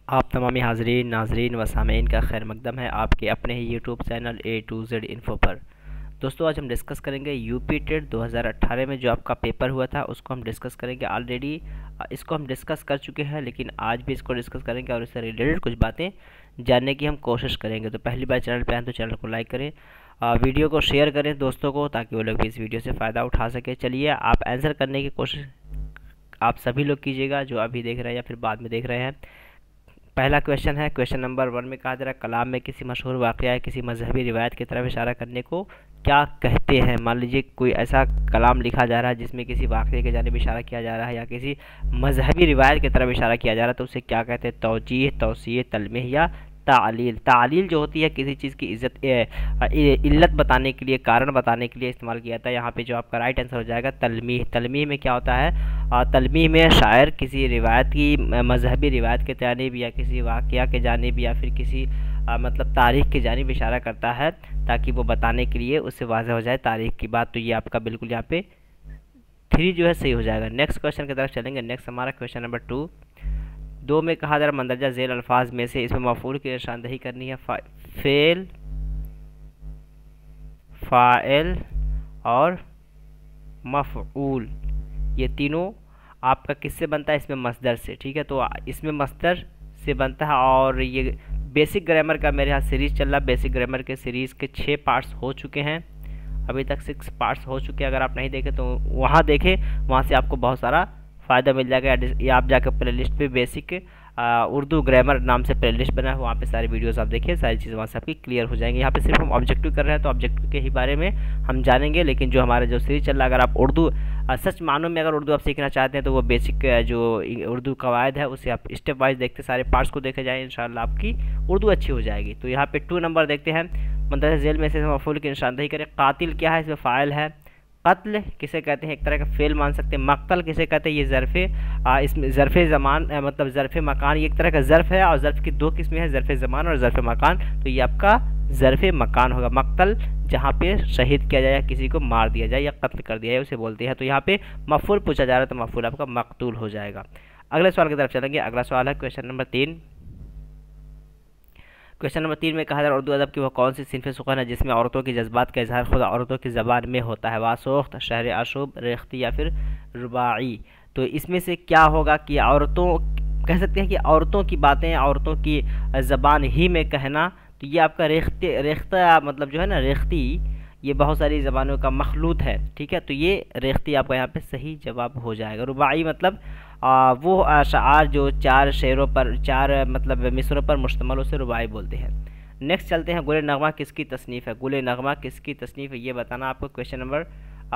आप तमामी हाज़रीन नाज़रीन व सामीन का खैर मकदम है आपके अपने ही YouTube channel A to Z info पर। दोस्तों आज हम डिस्कस करेंगे यूपी टेट 2018 में जो आपका पेपर हुआ था उसको हम डिस्कस करेंगे। ऑलरेडी इसको हम डिस्कस कर चुके हैं, लेकिन आज भी इसको डिस्कस करेंगे और इससे रिलेटेड कुछ बातें जानने की हम कोशिश करेंगे। तो पहली बार चैनल पर आए तो चैनल को लाइक करें, वीडियो को शेयर करें दोस्तों को, ताकि वो लोग भी इस वीडियो से फ़ायदा उठा सके। चलिए आप आंसर करने की कोशिश आप सभी लोग कीजिएगा जो अभी देख रहे हैं या फिर बाद में देख रहे हैं। पहला क्वेश्चन है, क्वेश्चन नंबर 1 में कहा जा रहा है कलाम में किसी मशहूर वाक़या या किसी मजहबी रिवायत की तरफ इशारा करने को क्या कहते हैं। मान लीजिए कोई ऐसा कलाम लिखा जा रहा है जिसमें किसी वाक़ये के जानिब इशारा किया जा रहा है या किसी मजहबी रिवायत की तरफ इशारा किया जा रहा है, तो उसे क्या कहते हैं। तौजीह, तौसीह, तलमीह या तालील। तालील जो होती है किसी चीज़ की इल्लत बताने के लिए, कारण बताने के लिए इस्तेमाल किया जाता है। यहाँ पे जो आपका राइट आंसर हो जाएगा तलमीह। तलमीह में क्या होता है, तलमीह में शायर किसी रिवायत की, मजहबी रिवायत के जानिब या किसी वाक़या के जानिब या फिर किसी मतलब तारीख़ के जानिब इशारा करता है ताकि वो बताने के लिए उससे वाज़ह हो जाए तारीख़ की बात। तो ये आपका बिल्कुल यहाँ पे 3 जो है सही हो जाएगा। नेक्स्ट क्वेश्चन की तरफ चलेंगे। नेक्स्ट हमारा क्वेश्चन नंबर 2 में कहा जा रहा मंदरजा झेल अल्फाज में से इसमें मफूल की निशानदही करनी है। फेल, फ़ाइल और मफ़ऊल, ये तीनों आपका किससे बनता है, इसमें मस्दर से। ठीक है, तो इसमें मस्दर से बनता है। और ये बेसिक ग्रामर का मेरे यहाँ सीरीज़ चल रहा है। बेसिक ग्रामर के सीरीज़ के 6 पार्ट्स हो चुके हैं, अभी तक 6 पार्ट्स हो चुके हैं। अगर आप नहीं देखें तो वहाँ देखें, वहाँ से आपको बहुत सारा फ़ायदा मिल जाएगा। या आप जाकर प्ले लिस्ट पर बेसिक उर्दू ग्रामर नाम से प्ले लिस्ट बना है, वहाँ पे सारी वीडियोस आप देखिए, सारी चीज़ें वहाँ से आपकी क्लियर हो जाएंगी। यहाँ पे सिर्फ हम ऑब्जेक्टिव कर रहे हैं तो ऑब्जेक्टिव के ही बारे में हम जानेंगे, लेकिन जो हमारा जो सीरीज चल रहा है, अगर आप उर्दू सच मानों में अगर उर्दू आप सीखना चाहते हैं तो वो बेसिक जो उर्दू कवायद है उसे आप स्टेप वाइज देखते सारे पार्ट्स को देखे जाए, इंशाल्लाह आपकी उर्दू अच्छी हो जाएगी। तो यहाँ पे 2 नंबर देखते हैं। मंदरजा झेल में से मफूल की निशानदही करें। कातिल क्या है, इसमें फ़ाइल है। कत्ल किसे कहते हैं, एक तरह का फेल मान सकते हैं। मक्तल किसे कहते हैं, ये ज़र्फ़े, इसमें ज़र्फ़े ज़मान मतलब ज़र्फ़े मकान, ये एक तरह का ज़र्फ़ है और ज़र्फ़ की 2 किस्में हैं, ज़र्फ़े ज़मान और ज़र्फ़े मकान। तो ये आपका ज़र्फ़े मकान होगा। मक्तल जहाँ पे शहीद किया जाए या किसी को मार दिया जाए या कत्ल कर दिया जाए उसे बोलते हैं। तो यहाँ पे मफ़ूल पूछा जा रहा है तो मफ़ूल आपका मकतूल हो जाएगा। अगले सवाल की तरफ चलेंगे। अगला सवाल है क्वेश्चन नंबर 3। क्वेश्चन नंबर 3 में कहा जा रहा है उर्दू अदब की वह कौन सी सिनफ़ सुख़न है जिसमें औरतों की जज्बात का इजहार खुद औरतों की ज़बान में होता है। वासोख्त, शहर आशूब, रेख्ती या फिर रुबाई। तो इसमें से क्या होगा कि औरतों कह सकते हैं कि औरतों की बातें औरतों की ज़बान ही में कहना। तो ये आपका रेख्ता मतलब जो है ना, रेख्ती, ये बहुत सारी ज़बानों का मखलूत है। ठीक है, तो ये रेख्ती आपका यहाँ पे सही जवाब हो जाएगा। रुबाई मतलब वो अशार जो 4 शेरों पर, 4 मतलब मिसरों पर मुश्तमल, उसे रुबाई बोलते हैं। नेक्स्ट चलते हैं। गुल नगमा किसकी तसनीफ़ है। गुल नगमा किसकी तसनीफ़ है ये बताना आपको। क्वेश्चन नंबर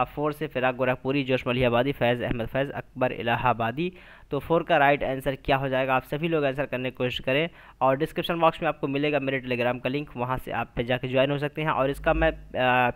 4 से फिराक गोरखपुरी, जोश मलिहाबादी, फैज़ अहमद फैज़, अकबर इलाहाबादी। तो 4 का राइट आंसर क्या हो जाएगा, आप सभी लोग आंसर करने की कोशिश करें। और डिस्क्रिप्शन बॉक्स में आपको मिलेगा मेरे टेलीग्राम का लिंक, वहाँ से आप पे जाके ज्वाइन हो सकते हैं। और इसका मैं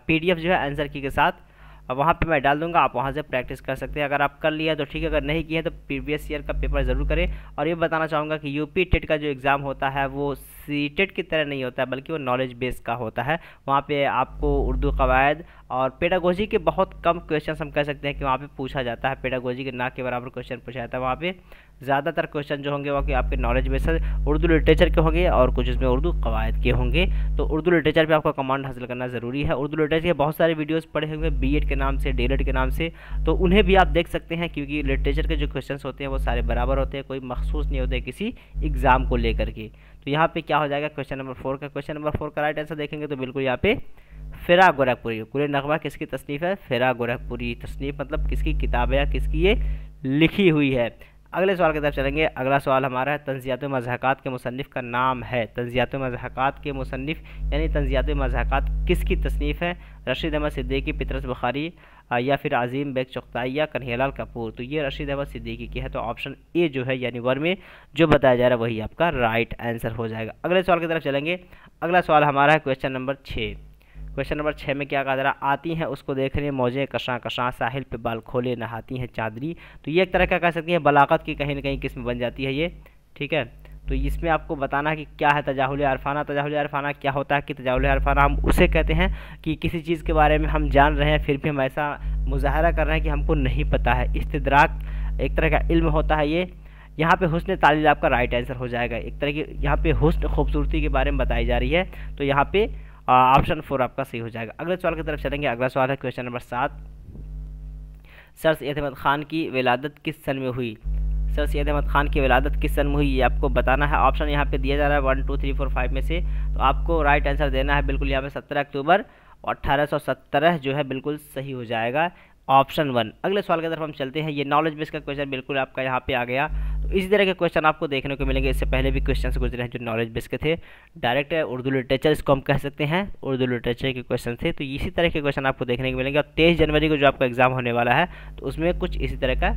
PDF जो है आंसर की के साथ वहाँ पे मैं डाल दूंगा, आप वहाँ से प्रैक्टिस कर सकते हैं। अगर आप कर लिया तो ठीक है, अगर नहीं किया तो प्रीवियस ईयर का पेपर ज़रूर करें। और ये बताना चाहूँगा कि यूपी टेट का जो एग्ज़ाम होता है वो सीटेट की तरह नहीं होता है, बल्कि वो नॉलेज बेस का होता है। वहाँ पे आपको उर्दू कवायद और पेडागोजी के बहुत कम क्वेश्चन हम कह सकते हैं कि वहाँ पे पूछा जाता है। पेडागोजी के ना के बराबर क्वेश्चन पूछा जाता है। वहाँ पे ज़्यादातर क्वेश्चन जो होंगे वो कि आपके नॉलेज बेस उर्दू लिटरेचर के होंगे और कुछ इसमें उर्दू कवायद के होंगे। तो उर्दू लिटरेचर पे आपको कमांड हासिल करना ज़रूरी है। उर्दू लिटरेचर के बहुत सारे वीडियोस पढ़े होंगे BEd के नाम से, DELED के नाम से, तो उन्हें भी आप देख सकते हैं, क्योंकि लिटरेचर के जो क्वेश्चन होते हैं वो सारे बराबर होते हैं, कोई मखसूस नहीं होते किसी एग्ज़ाम को लेकर के। तो यहाँ पे क्या हो जाएगा क्वेश्चन नंबर 4 का। क्वेश्चन नंबर 4 का राइट आंसर देखेंगे तो बिल्कुल यहाँ पे फिराक गोरखपुरी। गुल नगमा किसकी तसनीफ़ है, फिराक गोरखपुरी। तसनीफ़ मतलब किसकी किताब है या किसकी ये लिखी हुई है। अगले सवाल की तरफ चलेंगे। अगला सवाल हमारा है तंज़ियात व मज़हक़ात के मुसन्निफ़ का नाम है। तंज़ियात व मज़हक़ात के मुसन्निफ़ यानी तंज़ियात व मज़हक़ात किसकी तसनीफ़ है। रशीद अहमद सिद्दीकी, पितरस बुखारी या फिर अज़ीम बेग चुग़ताई या कन्हैयालाल कपूर। तो ये रशीद अहमद सिद्दीकी की है। तो ऑप्शन ए जो है यानी 1 में जो बताया जा रहा है वही आपका राइट आंसर हो जाएगा। अगले सवाल की तरफ चलेंगे। अगला सवाल हमारा है क्वेश्चन नंबर 6। क्वेश्चन नंबर 6 में क्या कहा जा रहा है, आती हैं उसको देखने मौजें कशां कशां, साहिल पे बाल खोले नहाती हैं चादरी। तो ये एक तरह का कह सकती है बलागत की कहीं ना कहीं किस्म बन जाती है ये। ठीक है, तो इसमें आपको बताना है कि क्या है तजाहुल अरफाना। तजाहुल अरफाना क्या होता है कि तजाहुल अरफाना हम उसे कहते हैं कि किसी चीज़ के बारे में हम जान रहे हैं फिर भी हम ऐसा मुजाहरा कर रहे हैं कि हमको नहीं पता है। इस्तिदराक एक तरह का इल्म होता है ये। यहाँ पे हुस्न तालील आपका राइट आंसर हो जाएगा। एक तरह की यहाँ पे हुस्न खूबसूरती के बारे में बताई जा रही है, तो यहाँ पे ऑप्शन 4 आपका सही हो जाएगा। अगले सवाल की तरफ चलेंगे। अगला सवाल है question number 7। Sir Syed Ahmad Khan की विलादत किस सन में हुई? सर सैयद अहमद खान की विलादत किस सन में हुई, ये आपको बताना है। ऑप्शन यहाँ पे दिया जा रहा है 1 2 3 4 5 में से, तो आपको राइट आंसर देना है बिल्कुल यहाँ पे 17 अक्टूबर 1817 जो है बिल्कुल सही हो जाएगा, ऑप्शन 1। अगले सवाल की तरफ हम चलते हैं। ये नॉलेज बेस का क्वेश्चन बिल्कुल आपका यहाँ पे आ गया। तो इसी तरह के क्वेश्चन आपको देखने को मिलेंगे। इससे पहले भी क्वेश्चन से गुजरे हैं जो नॉलेज बेस के थे, डायरेक्ट उर्दू लिटरेचर इसको हम कह सकते हैं, उर्दू लिटरेचर के क्वेश्चन थे। तो इसी तरह के क्वेश्चन आपको देखने को मिलेंगे। और 23 जनवरी को जो आपका एग्जाम होने वाला है, तो उसमें कुछ इसी तरह का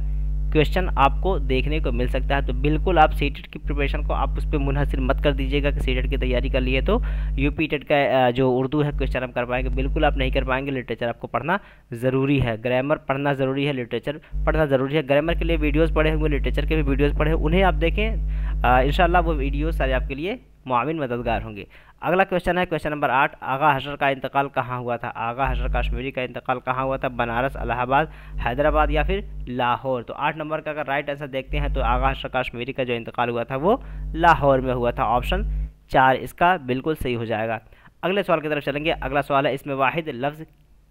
क्वेश्चन आपको देखने को मिल सकता है। तो बिल्कुल आप सीटेट की प्रिपरेशन को आप उस पर मुनहसर मत कर दीजिएगा कि सीटेट की तैयारी कर लिए तो यूपी टेट का जो उर्दू है क्वेश्चन हम कर पाएंगे, बिल्कुल आप नहीं कर पाएंगे। लिटरेचर आपको पढ़ना ज़रूरी है, ग्रामर पढ़ना ज़रूरी है, लिटरेचर पढ़ना ज़रूरी है। ग्रामर के लिए वीडियोज़ पढ़े हुए, लिटरेचर के भी वीडियोज़ पढ़े, उन्हें आप देखें, इंशाल्लाह वो वीडियोज़ सारे आपके लिए मुआविन मददगार होंगे। अगला क्वेश्चन है क्वेश्चन नंबर 8। आगा हशर का इंतकाल कहाँ हुआ था? आगा हशर काश्मीरी का इंतकाल कहाँ हुआ था? बनारस, इलाहाबाद, हैदराबाद या फिर लाहौर? तो 8 नंबर का अगर राइट आंसर देखते हैं तो आगा हशर काश्मीरी का जो इंतकाल हुआ था वो लाहौर में हुआ था, ऑप्शन 4 इसका बिल्कुल सही हो जाएगा। अगले सवाल की तरफ चलेंगे। अगला सवाल है इसमें वाहिद लफ्ज़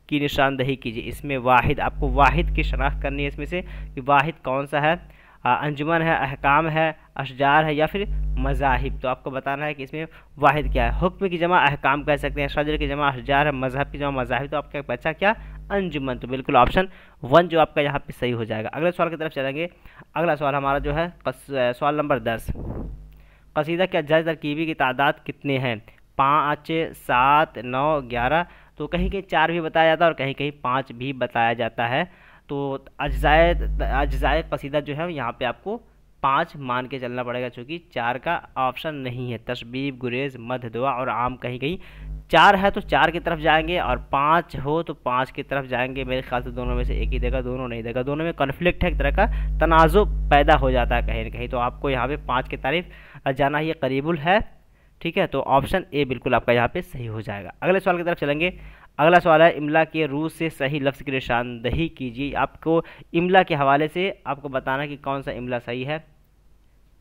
की निशानदही कीजिए। इसमें वाहिद, आपको वाहिद की शनाख्त करनी है इसमें से कि वाहिद कौन सा है। अंजुमन है, अहकाम है, अशजार है या फिर मज़ाहिब? तो आपको बताना है कि इसमें वाहिद क्या है। हुक्म की जमा अहकाम कह सकते हैं, शजर की जमा अशजार है, मज़हब की जमा मज़ाहिब। तो आपका बच्चा क्या? अंजुमन। तो बिल्कुल ऑप्शन 1 जो आपका यहाँ पे सही हो जाएगा। अगले सवाल की तरफ चलेंगे। अगला सवाल हमारा जो है सवाल नंबर 10। कसीदा के अज्जा तरकीबी की तादाद कितने हैं? 5, 7, 9, 11। तो कहीं कहीं 4 भी बताया जाता है और कहीं कहीं 5 भी बताया जाता है। तो अज्जाए कसीदा जो है यहाँ पे आपको 5 मान के चलना पड़ेगा, चूँकि 4 का ऑप्शन नहीं है। तशबीब, गुरेज, मध, दुआ और आम कहीं कहीं 4 है तो 4 की तरफ जाएंगे, और 5 हो तो 5 की तरफ जाएंगे। मेरे ख्याल से दोनों में से एक ही देगा, दोनों नहीं देगा, दोनों में कॉन्फ्लिक्ट है, एक तरह का तनाज़ुब पैदा हो जाता है कहीं ना कहीं। तो आपको यहाँ पे 5 की तारीफ जाना ये करीबुल है, ठीक है। तो ऑप्शन ए बिल्कुल आपका यहाँ पे सही हो जाएगा। अगले सवाल की तरफ चलेंगे। अगला सवाल है इमला के रूस से सही लफ्ज़ की निशानदही कीजिए। आपको इमला के हवाले से आपको बताना कि कौन सा इमला सही है।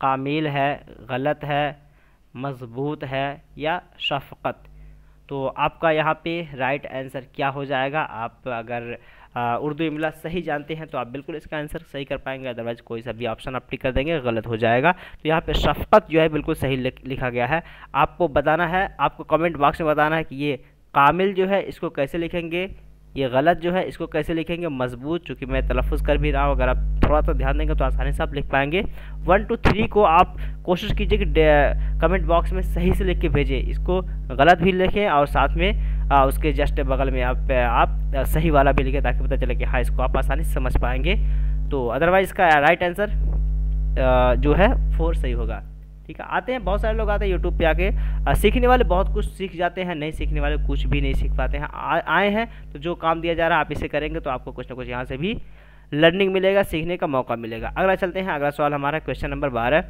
कामिल है, गलत है, मजबूत है या शफ़क़त? तो आपका यहाँ पे राइट आंसर क्या हो जाएगा? आप अगर उर्दू इमला सही जानते हैं तो आप बिल्कुल इसका आंसर सही कर पाएंगे, अदरवाइज कोई सा भी ऑप्शन आप टिक कर देंगे गलत हो जाएगा। तो यहाँ पे शफ़क़त जो है बिल्कुल सही लिखा गया है। आपको बताना है, आपको कमेंट बॉक्स में बताना है कि ये कामिल जो है इसको कैसे लिखेंगे, ये गलत जो है इसको कैसे लिखेंगे, मजबूत, चूँकि मैं तलफ़ुज़ कर भी रहा हूँ, अगर आप थोड़ा सा ध्यान देंगे तो आसानी से आप लिख पाएंगे। 1 2 3 को आप कोशिश कीजिए कि कमेंट बॉक्स में सही से लिख के भेजें, इसको गलत भी लिखें और साथ में उसके जस्ट बगल में आप सही वाला भी लिखें, ताकि पता चले कि हाँ इसको आप आसानी से समझ पाएंगे। तो अदरवाइज़ इसका राइट आंसर जो है 4 सही होगा, ठीक है। आते हैं, बहुत सारे लोग आते हैं यूट्यूब पे आके, सीखने वाले बहुत कुछ सीख जाते हैं, नहीं सीखने वाले कुछ भी नहीं सीख पाते हैं। आए हैं तो जो काम दिया जा रहा है आप इसे करेंगे तो आपको कुछ ना कुछ यहाँ से भी लर्निंग मिलेगा, सीखने का मौका मिलेगा। अगला चलते हैं। अगला सवाल हमारा क्वेश्चन नंबर 12।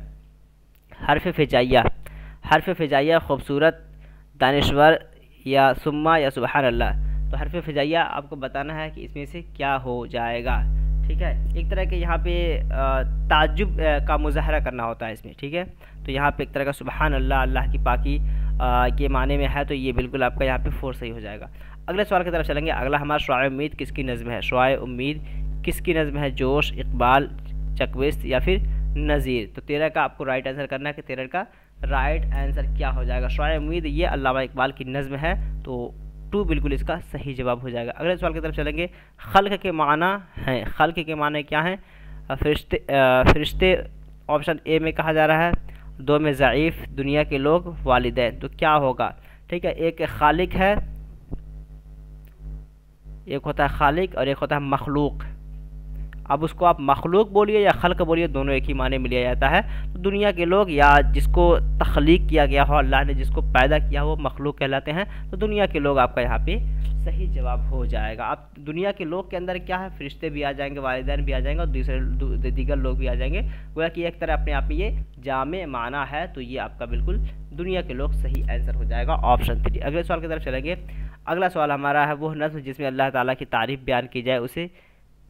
हर्फ फिजाइया, हर्फ फिजाइया खूबसूरत, दानिश्वर या सुम्मा या सुबहान अल्लाह? तो हर्फ फिजाइया आपको बताना है कि इसमें से क्या हो जाएगा, ठीक है। एक तरह के यहाँ पे ताज्जुब का मुज़ाहरा करना होता है इसमें, ठीक है। तो यहाँ पे एक तरह का सुबहान अल्लाह, अल्लाह की पाकी के माने में है, तो ये बिल्कुल आपका यहाँ पे 4 सही हो जाएगा। अगले सवाल की तरफ चलेंगे। अगला हमारा शुआए उम्मीद किसकी नज़्म है? शुआए उम्मीद किसकी नज़्म है? जोश, इकबाल, चकविस्त या फिर नज़ीर? तो 13 का आपको राइट आंसर करना है कि 13 का राइट आंसर क्या हो जाएगा। शुआए उम्मीद ये अल्लामा इकबाल की नज़्म है, तो 2 बिल्कुल इसका सही जवाब हो जाएगा। अगले सवाल की तरफ चलेंगे। खल्क के माना हैं, खल्क के माने क्या हैं? फरिश्ते, फरिश्ते ऑप्शन ए में कहा जा रहा है, 2 में ज़ईफ़, दुनिया के लोग, वालिदैन। तो क्या होगा, ठीक है। एक खालिक है, एक होता है खालिक और एक होता है मखलूक। अब उसको आप मखलूक बोलिए या खल्क बोलिए, दोनों एक ही माने में लिया जाता है। तो दुनिया के लोग या जिसको तख्लीक किया गया हो, अल्लाह ने जिसको पैदा किया हो, मखलूक कहलाते हैं। तो दुनिया के लोग आपका यहाँ पे सही जवाब हो जाएगा। अब दुनिया के लोग के अंदर क्या है? फरिश्ते भी आ जाएंगे, वालिदैन भी आ जाएंगे और दूसरे दीगर लोग भी आ जाएंगे। गोया कि एक तरह अपने आप में ये जामे माना है, तो ये आपका बिल्कुल दुनिया के लोग सही आंसर हो जाएगा, ऑप्शन 3। अगले सवाल की तरफ चलेंगे। अगला सवाल हमारा है वो नज़्म जिसमें अल्लाह ताला की तारीफ़ बयान की जाए, उसे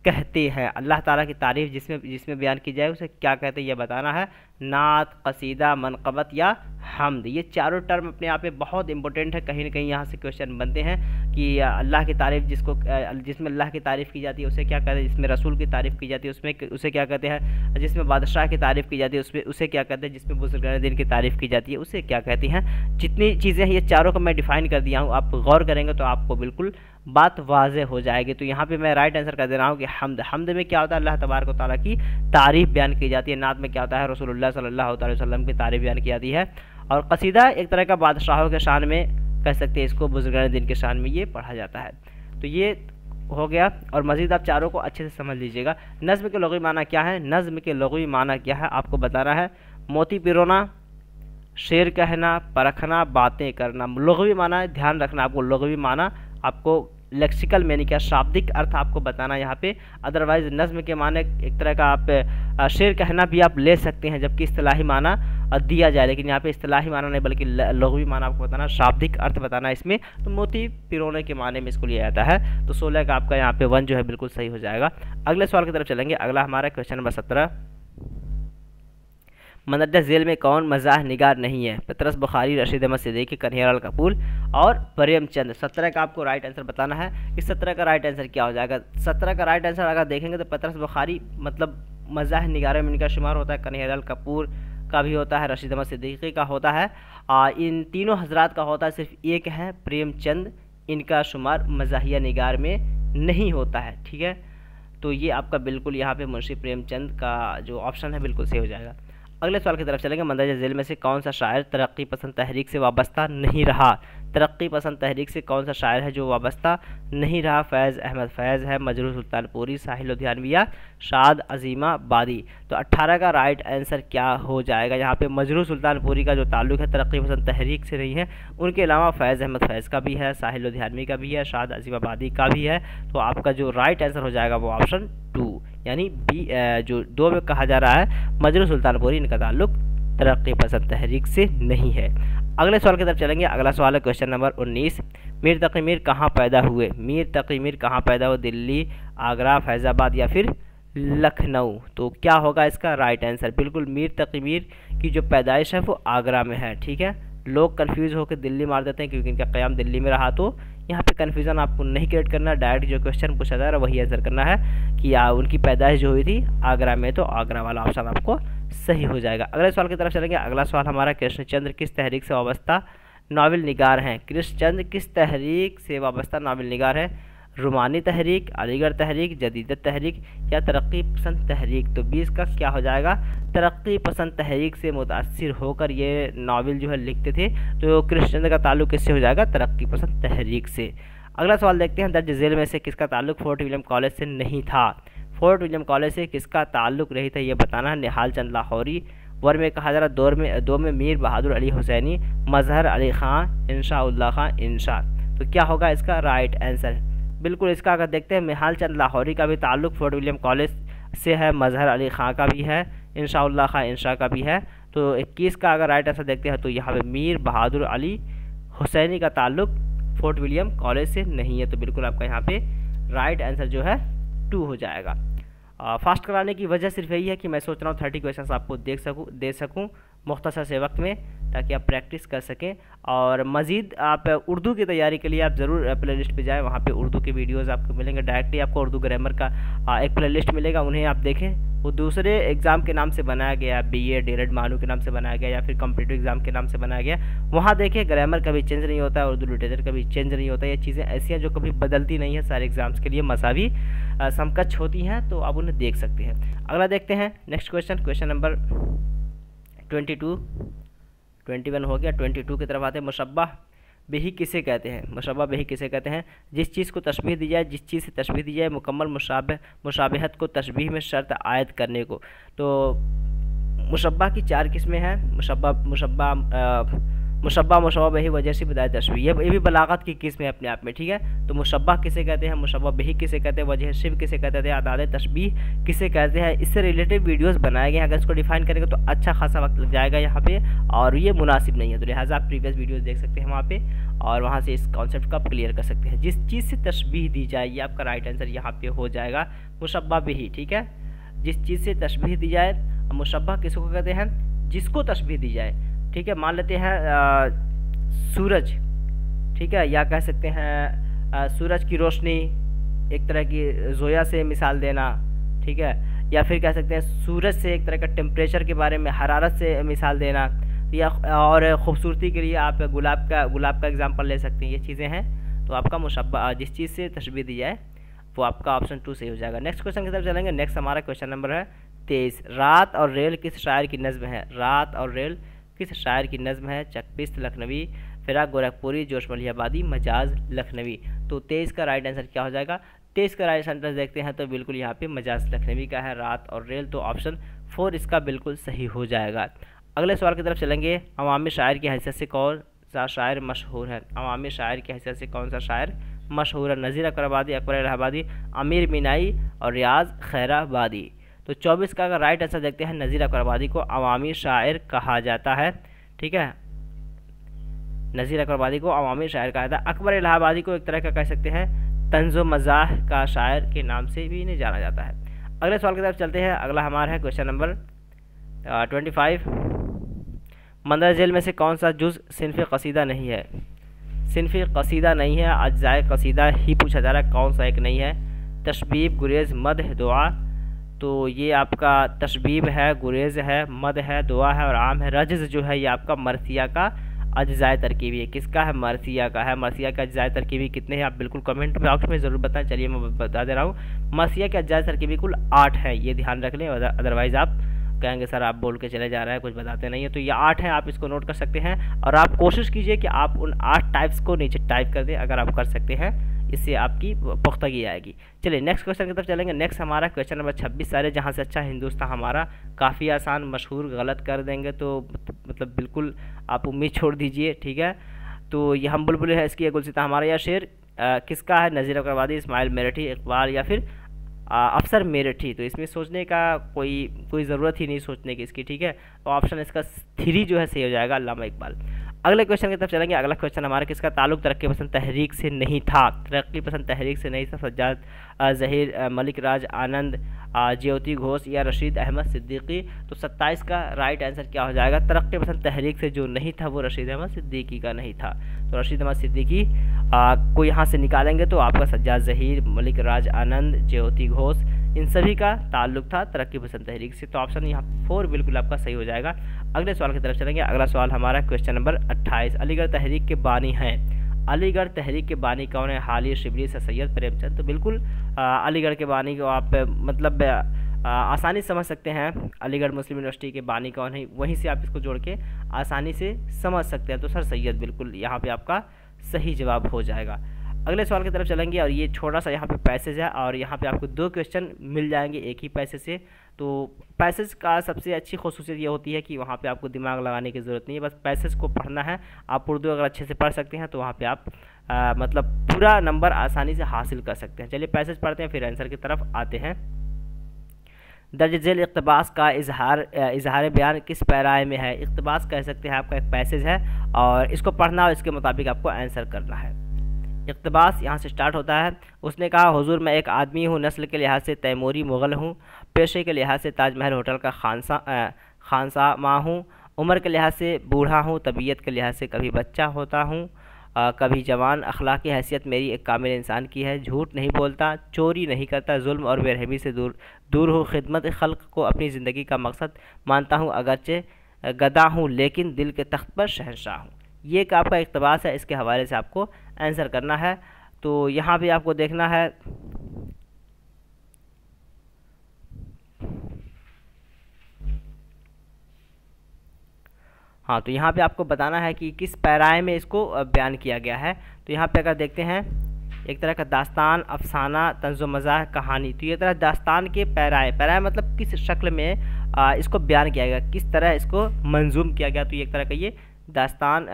कहते हैं। अल्लाह ताला की तारीफ़ जिसमें जिसमें बयान की जाए उसे क्या कहते हैं ये बताना है। नात, कसीदा, मनक़बत या हम्द, ये चारों टर्म अपने आप में बहुत इंपॉर्टेंट है। कहीं ना कहीं यहाँ से क्वेश्चन बनते हैं कि अल्लाह की तारीफ़ जिसमें अल्लाह की तारीफ़ की जाती है उसे क्या कहते हैं, जिसमें रसूल की तारीफ़ की जाती है उसमें उसे क्या कहते हैं, जिसमें बादशाह की तारीफ़ की जाती है उसमें उसे क्या कहते हैं, जिसमें बुज़ुर्गान दिन की तारीफ़ की जाती है उसे क्या कहती हैं। जितनी चीज़ें हैं ये चारों को मैं डिफ़ाइन कर दिया हूँ, आप गौर करेंगे तो आपको बिल्कुल बात वाज़ेह हो जाएगी। तो यहाँ पे मैं राइट आंसर कर दे रहा हूँ कि हम्द। हम्द में क्या होता है, अल्लाह तबारक व तआला की तारीफ़ बयान की जाती है। नात में क्या होता है, रसूलुल्लाह सल्लल्लाहु अलैहि वसल्लम की तारीफ़ बयान की जाती है। और कसीदा एक तरह का बादशाहों के शान में कह सकते हैं इसको, बुजुर्गान दिन के शान में ये पढ़ा जाता है। तो ये हो गया। और मज़ीद आप चारों को अच्छे से समझ लीजिएगा। नज़्म के लुग़वी माना क्या है, नज़्म के लुग़वी माना क्या है आपको बताना है। मोती पिरोना, शेर कहना, परखना, बातें करना। लुग़वी माना ध्यान रखना, आपको लुग़वी माना आपको लेक्सिकल मैंने क्या शाब्दिक अर्थ आपको बताना यहाँ पे। अदरवाइज नज़्म के माने एक तरह का आप शेर कहना भी आप ले सकते हैं जबकि इस्तिलाही माना दिया जाए, लेकिन यहाँ पे इस्तिलाही माना नहीं बल्कि लुग़वी माना आपको बताना, शाब्दिक अर्थ बताना इसमें। तो मोती पिरोने के माने में इसको लिया जाता है। तो 16 का आपका यहाँ पे 1 जो है बिल्कुल सही हो जाएगा। अगले सवाल की तरफ चलेंगे। अगला हमारा क्वेश्चन नंबर 17, मंदरजा झेल में कौन मज़ाह निगार नहीं है। पतरस बुखारी, रशीद अहमद सिद्दीकी, कन्हैयालाल कपूर और प्रेमचंद। 17 का आपको राइट आंसर बताना है। इस 17 का राइट आंसर क्या हो जाएगा। 17 का राइट आंसर अगर देखेंगे तो पतरस बुखारी मतलब मज़ाह निगार में इनका शुमार होता है, कन्हैयालाल कपूर का भी होता है, रशीद अहमद सिद्दीकी का होता है। इन तीनों हजरात का होता है, सिर्फ एक है प्रेमचंद, इनका शुमार मज़ाहिया निगार में नहीं होता है। ठीक है, तो ये आपका बिल्कुल यहाँ पे मुंशी प्रेमचंद का जो ऑप्शन है बिल्कुल सही हो जाएगा। अगले सवाल की तरफ चलेंगे। मंदरजा झेल में से कौन सा शायर तरक्की पसंद तहरीक से वाबस्ता नहीं रहा। तरक्की पसंद तहरीक से कौन सा शायर है जो वाबस्ता नहीं रहा। फैज़ अहमद फैज़ है, मजरूह सुल्तानपुरी, साहिल लुधियानवी या शाद अज़ीमाबादी। तो 18 का राइट आंसर क्या हो जाएगा। यहाँ पे मजरूह सुल्तानपुरी का जो ताल्लुक है तरक्की पसंद तहरीक से नहीं है, उनके अलावा फैज़ अहमद फैज़ का भी है, साहिल लुधियानवी का भी है, शाद अज़ीमाबादी का भी है। तो आपका जो राइट आंसर हो जाएगा वो ऑप्शन 2 यानी बी जो 2 में कहा जा रहा है मजरूह सुल्तानपुरी, इनका ताल्लुक तरक्की पसंद तहरीक से नहीं है। अगले सवाल की तरफ चलेंगे। अगला सवाल है क्वेश्चन नंबर 19, मीर तक़ी मीर कहाँ पैदा हुए। मीर तक़ी मीर कहाँ पैदा हुए, दिल्ली, आगरा, फैज़ाबाद या फिर लखनऊ। तो क्या होगा इसका राइट आंसर। बिल्कुल मीर तक़ी मीर की जो पैदाइश है वो आगरा में है। ठीक है, लोग कंफ्यूज होकर दिल्ली मार देते हैं क्योंकि इनका क़याम दिल्ली में रहा। तो यहाँ पे कन्फ्यूज़न आपको नहीं क्रिएट करना, डायरेक्ट जो क्वेश्चन पूछा जा रहा है वही आंसर करना है कि उनकी पैदाइश जो हुई थी आगरा में। तो आगरा वाला ऑप्शन आपको सही हो जाएगा। अगले सवाल की तरफ चलेंगे। अगला सवाल हमारा, कृष्णचंद्र किस तहरीक से वाबस्ता नावल निगार हैं। कृष्णचंद्र किस तहरीक से वाबस्ता नावल निगार है। रुमानी तहरीक, अलीगढ़ तहरीक, जदीदत तहरीक या तरक्की पसंद तहरीक। तो 20 का क्या हो जाएगा, तरक्की पसंद तहरीक से मुतासिर होकर ये नावल जो है लिखते थे। तो कृष्णचंद्र का ताल्लुक किससे हो जाएगा, तरक्की पसंद तहरीक से। अगला सवाल देखते हैं। दर्ज झेल में से किसका ताल्लुक फोर्ट विलियम कॉलेज से नहीं था। फोर्ट विलियम कॉलेज से किसका ताल्लुक नहीं था ये बताना है। निहाल चंद लाहौरी, वर में कहा जा रहा दो में मीर बहादुर अली हुसैनी, मजहर अली ख़ान, इंशा उल्लाह ख़ान इंशा। तो क्या होगा इसका राइट आंसर। बिल्कुल इसका अगर देखते हैं निहाल चंद लाहौरी का भी ताल्लुक फोर्ट विलियम कॉलेज से है, मजहर अली ख़ान का भी है, इंशा उल्लाह ख़ान इंशा का भी है। तो 21 का अगर राइट आंसर देखते हैं तो यहाँ पे मीर बहादुर अली हुसैनी का ताल्लुक फोर्ट विलियम कॉलेज से नहीं है। तो बिल्कुल आपका यहाँ पे राइट आंसर जो है 2 हो जाएगा। फास्ट कराने की वजह सिर्फ यही है कि मैं सोच रहा हूँ 30 क्वेश्चन आपको दे सकूँ मुख्तसर से वक्त में, ताकि आप प्रैक्टिस कर सकें। और मज़ीद आप उर्दू की तैयारी के लिए आप ज़रूर प्लेलिस्ट पे जाएं, वहाँ पे उर्दू के वीडियोज़ आपको मिलेंगे। डायरेक्टली आपको उर्दू ग्रामर का एक प्लेलिस्ट मिलेगा, उन्हें आप देखें। वो दूसरे एग्ज़ाम के नाम से बनाया गया, BA DELED मानू के नाम से बनाया गया या फिर कॉम्पिटिटिव एग्ज़ाम के नाम से बनाया गया। वहाँ देखें ग्रामर कभी चेंज नहीं होता है, उर्दू लिटरेचर कभी चेंज नहीं होता है। ये चीज़ें ऐसी हैं जो कभी बदलती नहीं है, सारे एग्ज़ाम्स के लिए मसावी समकक्ष होती हैं, तो आप उन्हें देख सकते हैं। अगला देखते हैं नेक्स्ट क्वेश्चन, क्वेश्चन नंबर 21 हो गया। 22 की तरफ आते हैं। मुशब्बह बिही किसे कहते हैं। मुशब्बह बिही किसे कहते हैं, जिस चीज़ को तशबीह दी जाए, जिस चीज़ से तशबीह दी जाए मुकम्मल मुशाबहत को तशबीह में शर्त आयद करने को। तो मुशब्बह की 4 किस्में हैं। मुशब्बह मुशब्बा मुशब्बा बिही वजह से बदाए तशबीह, ये भी बलागत की किस्म है अपने आप में, ठीक है। तो मुशब्बा किसे कहते हैं, मुशब्बा बिही किसे कहते हैं, वजह शिब किसे कहते हैं, अदाद तशबीह किसे कहते हैं, इससे रिलेटेड वीडियोस बनाए गए हैं। अगर इसको डिफाइन करेंगे तो अच्छा खासा वक्त लग जाएगा यहाँ पे, और ये मुनासिब नहीं है, तो लिहाजा आप प्रीवियस वीडियोस देख सकते हैं वहाँ पे, और वहाँ से इस कॉन्सेप्ट को आप क्लियर कर सकते हैं। जिस चीज़ से तशबीह दी जाए, ये आपका राइट आंसर यहाँ पे हो जाएगा मुशब्बा बिही, ठीक है। जिस चीज़ से तशबीह दी जाए, मुशब्बा किसको कहते हैं, जिसको तशबीह दी जाए, ठीक है। मान लेते हैं सूरज, ठीक है, या कह सकते हैं सूरज की रोशनी, एक तरह की जोया से मिसाल देना, ठीक है, या फिर कह सकते हैं सूरज से एक तरह का टेम्परेचर के बारे में, हरारत से मिसाल देना, या और ख़ूबसूरती के लिए आप गुलाब का एग्जांपल ले सकते हैं। ये चीज़ें हैं, तो आपका मुशब्बा जिस चीज़ से तशबीह दी जाए वो आपका ऑप्शन 2 सही हो जाएगा। नेक्स्ट क्वेश्चन की तरफ चलेंगे। नेक्स्ट हमारा क्वेश्चन नंबर है 23। रात और रेल किस शायर की नज़्म है, रात और रेल किस शायर की नज़्म है, चकबिस्त लखनवी, फिराक गोरखपुरी, जोश मलिहाबादी, मजाज लखनवी। तो 23 का राइट आंसर क्या हो जाएगा, 23 का राइट आंसर देखते हैं तो बिल्कुल यहाँ पे मजाज लखनवी का है, रात और रेल, तो ऑप्शन 4 इसका बिल्कुल सही हो जाएगा। अगले सवाल की तरफ चलेंगे। अवामी शायर की हैसियत से कौन सा शायर मशहूर है, अवामी शायर की हैसियत से कौन सा शायर मशहूर है, नज़ीर अकबराबादी, अकबर इलाहाबादी, अमीर मीनाई और रियाज खैराबादी। तो 24 का अगर राइट आंसर देखते हैं, नज़ीर अकबराबादी को अवामी शायर कहा जाता है, ठीक है। नज़ीर अकबराबादी को अवामी शायर कहा जाता है। अकबर इलाहाबादी को एक तरह का कह सकते हैं तंज़ो मज़ाह का शायर के नाम से भी इन्हें जाना जाता है। अगले सवाल की तरफ चलते हैं। अगला हमारा है क्वेश्चन नंबर 25। मंदर जेल में से कौन सा जुज़ सिन्फ़ कसीदा नहीं है, सिन्फ़ कसीदा नहीं है, अज्जाए कसीदा ही पूछा जा रहा है, कौन सा एक नहीं है। तशबीब, गुरेज़, मदह, दुआ। तो ये आपका तशबीब है, गुरेज़ है, मद है, दुआ है और आम है। रजज़ जो है ये आपका मरसिया का अज्जाए तरकीबी है, किसका है, मरसिया का है। मरसिया का अज्जाए तरकीबी कितने हैं आप बिल्कुल कमेंट बॉक्स में ज़रूर बताएं। चलिए मैं बता दे रहा हूँ, मरसिया के अज्जाए तरकीबी कुल 8 है, ये ध्यान रख लें, अदरवाइज़ आप कहेंगे सर आप बोल के चले जा रहे हैं, कुछ बताते नहीं है। तो ये 8 है, आप इसको नोट कर सकते हैं, और आप कोशिश कीजिए कि आप उन 8 टाइप्स को नीचे टाइप कर दें, अगर आप कर सकते हैं, इससे आपकी पुख्तगी आएगी। चलिए नेक्स्ट क्वेश्चन की तरफ चलेंगे। नेक्स्ट हमारा क्वेश्चन नंबर 26 सारे जहाँ से अच्छा हिंदुस्तान हमारा काफ़ी आसान, मशहूर गलत कर देंगे तो मतलब बिल्कुल आप उम्मीद छोड़ दीजिए, ठीक है। तो ये हम बुलबुल है, इसकी गुलसिता हमारा, या शेर किसका है, नज़ीर अकबराबादी, इस्माइल मेरठी, इकबाल या फिर अफसर मेरठी। तो इसमें सोचने का कोई ज़रूरत ही नहीं सोचने की इसकी, ठीक है। तो ऑप्शन इसका 3 जो है सही हो जाएगा, अल्लामा इकबाल। अगले क्वेश्चन की तरफ चलेंगे। अगला क्वेश्चन हमारा किसका ताल्लुक तरक्की पसंद तहरीक से नहीं था, तरक्की पसंद तहरीक से नहीं था। सज्जाद ज़हीर, मलिक राज आनंद, ज्योति घोष या रशीद अहमद सिद्दीकी। तो 27 का राइट आंसर क्या हो जाएगा, तरक्की पसंद तहरीक से जो नहीं था वो रशीद अहमद सिद्दीकी का नहीं था। तो रशीद अहमद सिद्दीकी को यहाँ से निकालेंगे तो आपका सज्जाद ज़हीर, मलिक राज आनंद, ज्योति घोष, इन सभी का ताल्लुक था तरक्की पसंद तहरीक से। तो ऑप्शन यहाँ 4 बिल्कुल आपका सही हो जाएगा। अगले सवाल की तरफ चलेंगे। अगला सवाल हमारा क्वेश्चन नंबर 28। अलीगढ़ तहरीक के बानी हैं, अलीगढ़ तहरीक के बानी कौन है, हालिया शिबली से सैयद प्रेमचंद। तो बिल्कुल अलीगढ़ के बानी को आप मतलब आसानी समझ सकते हैं, अलीगढ़ मुस्लिम यूनिवर्सिटी के बानी कौन है, वहीं से आप इसको जोड़ के आसानी से समझ सकते हैं। तो सर सैयद बिल्कुल यहाँ पे आपका सही जवाब हो जाएगा। अगले सवाल की तरफ चलेंगे, और ये छोटा सा यहाँ पे पैसेज है, और यहाँ पे आपको 2 क्वेश्चन मिल जाएंगे एक ही पैसेज से। तो पैसेज का सबसे अच्छी खसूसियत ये होती है कि वहाँ पे आपको दिमाग लगाने की ज़रूरत नहीं है, बस पैसेज को पढ़ना है। आप उर्दू अगर अच्छे से पढ़ सकते हैं तो वहाँ पे आप मतलब पूरा नंबर आसानी से हासिल कर सकते हैं। चलिए पैसेज पढ़ते हैं, फिर आंसर की तरफ आते हैं। दर्ज झेल इक़्तिबास का इजहार बयान किस पैराए में है। इक़्तिबास कह सकते हैं आपका एक पैसेज है, और इसको पढ़ना और इसके मुताबिक आपको आंसर करना है। इक़्तिबास यहाँ से स्टार्ट होता है। उसने कहा, हुजूर मैं एक आदमी हूँ, नस्ल के लिहाज से तैमूरी मुग़ल हूँ, पेशे के लिहाज से ताजमहल होटल का खानसामा हूँ, उम्र के लिहाज से बूढ़ा हूँ, तबीयत के लिहाज से कभी बच्चा होता हूँ, कभी जवान। अखलाक़ की हैसियत मेरी एक कामिल इंसान की है, झूठ नहीं बोलता, चोरी नहीं करता, जुल्म और बेरहमी से दूर हूँ, खिदमत खल्क़ को अपनी ज़िंदगी का मकसद मानता हूँ, अगरचे गदा हूँ लेकिन दिल के तख्त पर शहंशाह हूँ। ये एक आपका इक़्तिबास है, इसके हवाले से आपको आंसर करना है। तो यहाँ भी आपको देखना है, हाँ, तो यहाँ पे आपको बताना है कि किस पैराए में इसको बयान किया गया है। तो यहाँ पे अगर देखते हैं, एक तरह का दास्तान, अफसाना, तंज़ो मज़ाह, कहानी। तो ये तरह दास्तान के पैराए मतलब किस शक्ल में इसको बयान किया गया, किस तरह इसको मंजूम किया गया। तो ये एक तरह का ये दास्तान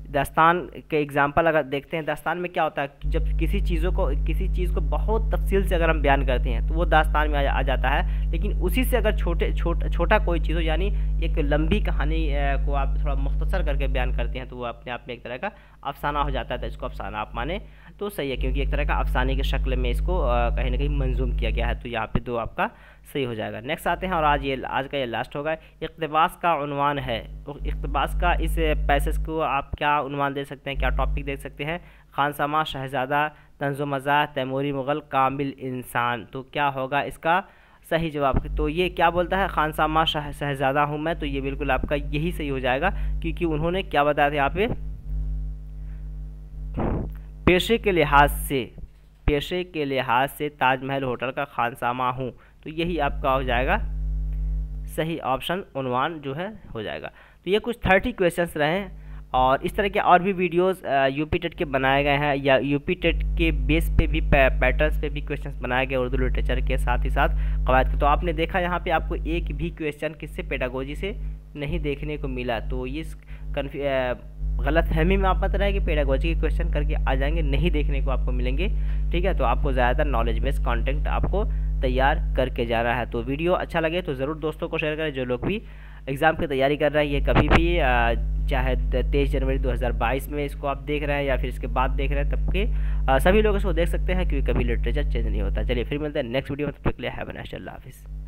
दास्तान के एग्जाम्पल अगर देखते हैं, दास्तान में क्या होता है कि जब किसी चीज़ को बहुत तफसील से अगर हम बयान करते हैं तो वो दास्तान में आ जाता है। लेकिन उसी से अगर छोटा कोई चीज़ हो, यानी एक लंबी कहानी को आप थोड़ा मुख्तसर करके बयान करते हैं तो वो अपने आप में एक तरह का अफसाना हो जाता है। तो इसको अफसाना आप माने तो सही है, क्योंकि एक तरह का अफसाने की शक्ल में इसको कहीं ना कहीं मंजूम किया गया है। तो यहाँ पे 2 आपका सही हो जाएगा। नेक्स्ट आते हैं और आज का ये लास्ट होगा। इक़्तिबास का उन्वान है, तो इक़्तिबास का इस पैसेज को आप क्या उन्वान दे सकते हैं, क्या टॉपिक दे सकते हैं? खानसामा शहज़ादा, तंज़ो मज़ाह, तैमूरी मुग़ल, कामिल इंसान। तो क्या होगा इसका सही जवाब? तो ये क्या बोलता है, खानसामा शहज़ादा हूँ मैं, तो ये बिल्कुल आपका यही सही हो जाएगा, क्योंकि उन्होंने क्या बताया था यहाँ पे, पेशे के लिहाज से ताजमहल होटल का खानसामा हूँ। तो यही आपका हो जाएगा सही ऑप्शन, उन्वान जो है हो जाएगा। तो ये कुछ 30 क्वेश्चंस रहे हैं, और इस तरह के और भी वीडियोस यूपी टेट के बनाए गए हैं, या यूपी टेट के बेस पे भी पैटर्न्स पे भी क्वेश्चंस बनाए गए उर्दू लिटरेचर के साथ ही साथ कवायद के। तो आपने देखा यहाँ पे आपको एक भी क्वेश्चन किससे, पेडागोजी से नहीं देखने को मिला। तो ये गलत फहमी में आप मत रहे कि पेडागोजी के क्वेश्चन करके आ जाएंगे, नहीं देखने को आपको मिलेंगे। ठीक है, तो आपको ज़्यादातर नॉलेज बेस्ड कंटेंट आपको तैयार करके जाना है। तो वीडियो अच्छा लगे तो ज़रूर दोस्तों को शेयर करें। जो लोग भी एग्ज़ाम की तैयारी कर रहे हैं, ये कभी भी चाहे 23 जनवरी 2022 में इसको आप देख रहे हैं या फिर इसके बाद देख रहे हैं, तब के सभी लोग इसको देख सकते हैं, क्योंकि कभी लिटरेचर चेंज नहीं होता। चलिए फिर मिलते हैं नेक्स्ट वीडियो में, तब तक के लिए हैव अ नाइस डे, अल्लाह हाफिज़।